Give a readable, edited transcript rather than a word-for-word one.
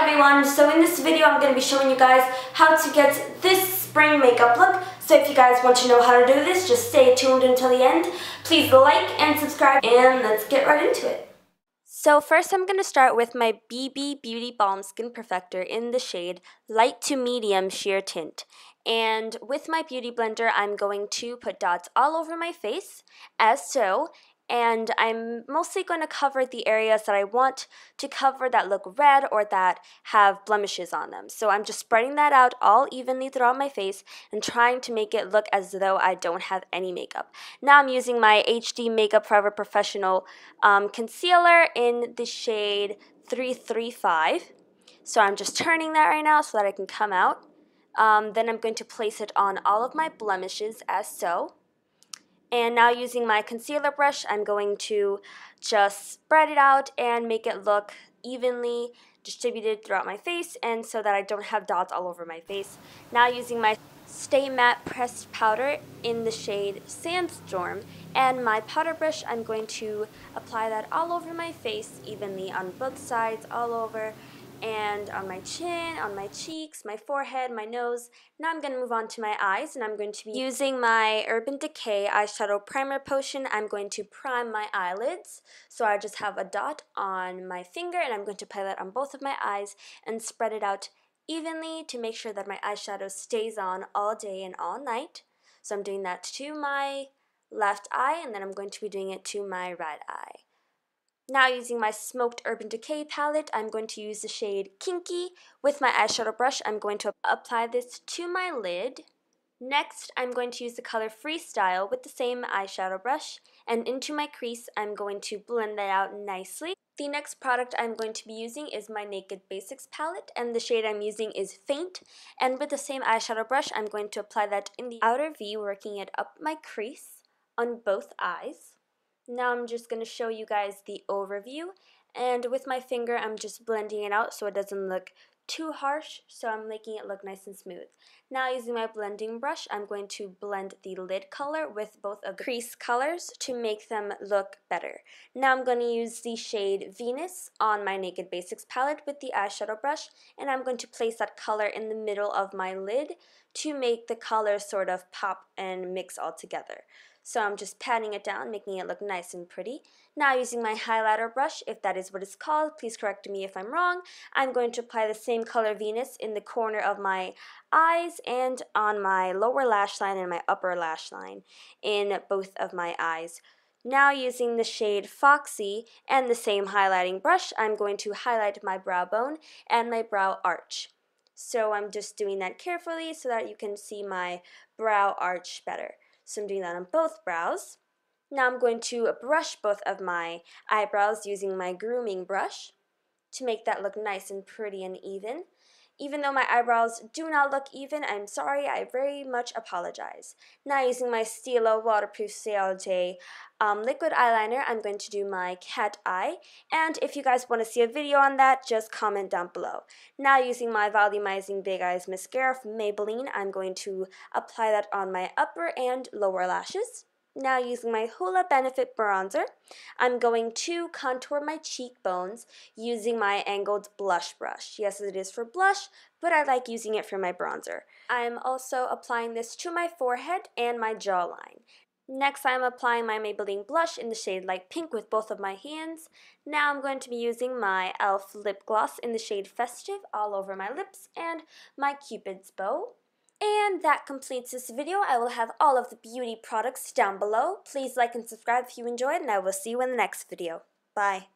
everyone, so in this video I'm going to be showing you guys how to get this spring makeup look. So if you guys want to know how to do this, just stay tuned until the end. Please like and subscribe, and let's get right into it. So first I'm going to start with my BB Beauty Balm Skin Perfector in the shade Light to Medium Sheer Tint. And with my beauty blender I'm going to put dots all over my face, as so. And I'm mostly going to cover the areas that I want to cover that look red or that have blemishes on them. So I'm just spreading that out all evenly throughout my face and trying to make it look as though I don't have any makeup. Now I'm using my HD Makeup Forever Professional concealer in the shade 335. So I'm just turning that right now so that I can come out. Then I'm going to place it on all of my blemishes as so. And now using my concealer brush, I'm going to just spread it out and make it look evenly distributed throughout my face, and so that I don't have dots all over my face. Now using my Stay Matte Pressed Powder in the shade Sandstorm, and my powder brush, I'm going to apply that all over my face evenly on both sides, all over, and on my chin, on my cheeks, my forehead, my nose. Now I'm going to move on to my eyes, and I'm going to be using my Urban Decay Eyeshadow Primer Potion. I'm going to prime my eyelids. So I just have a dot on my finger, and I'm going to apply that on both of my eyes and spread it out evenly to make sure that my eyeshadow stays on all day and all night. So I'm doing that to my left eye, and then I'm going to be doing it to my right eye. Now using my Smoked Urban Decay palette, I'm going to use the shade Kinky. With my eyeshadow brush, I'm going to apply this to my lid. Next, I'm going to use the color Freestyle with the same eyeshadow brush, and into my crease, I'm going to blend that out nicely. The next product I'm going to be using is my Naked Basics palette, and the shade I'm using is Faint. And with the same eyeshadow brush, I'm going to apply that in the outer V, working it up my crease on both eyes. Now I'm just going to show you guys the overview, and with my finger I'm just blending it out so it doesn't look too harsh, so I'm making it look nice and smooth. Now using my blending brush, I'm going to blend the lid color with both of the crease colors to make them look better. Now I'm going to use the shade Venus on my Naked Basics palette with the eyeshadow brush, and I'm going to place that color in the middle of my lid to make the colors sort of pop and mix all together. So I'm just patting it down, making it look nice and pretty. Now using my highlighter brush, if that is what it's called, please correct me if I'm wrong, I'm going to apply the same color Venus in the corner of my eyes and on my lower lash line and my upper lash line in both of my eyes. Now using the shade Foxy and the same highlighting brush, I'm going to highlight my brow bone and my brow arch. So I'm just doing that carefully so that you can see my brow arch better. So I'm doing that on both brows. Now I'm going to brush both of my eyebrows using my grooming brush to make that look nice and pretty and even. Even though my eyebrows do not look even, I'm sorry, I very much apologize. Now using my Stila Waterproof CLJ liquid eyeliner, I'm going to do my cat eye. And if you guys want to see a video on that, just comment down below. Now using my Volumizing Big Eyes Mascara from Maybelline, I'm going to apply that on my upper and lower lashes. Now using my Hoola Benefit Bronzer, I'm going to contour my cheekbones using my angled blush brush. Yes, it is for blush, but I like using it for my bronzer. I'm also applying this to my forehead and my jawline. Next, I'm applying my Maybelline blush in the shade Light Pink with both of my hands. Now I'm going to be using my e.l.f. lip gloss in the shade Festive all over my lips and my Cupid's bow. And that completes this video. I will have all of the beauty products down below. Please like and subscribe if you enjoyed, and I will see you in the next video. Bye.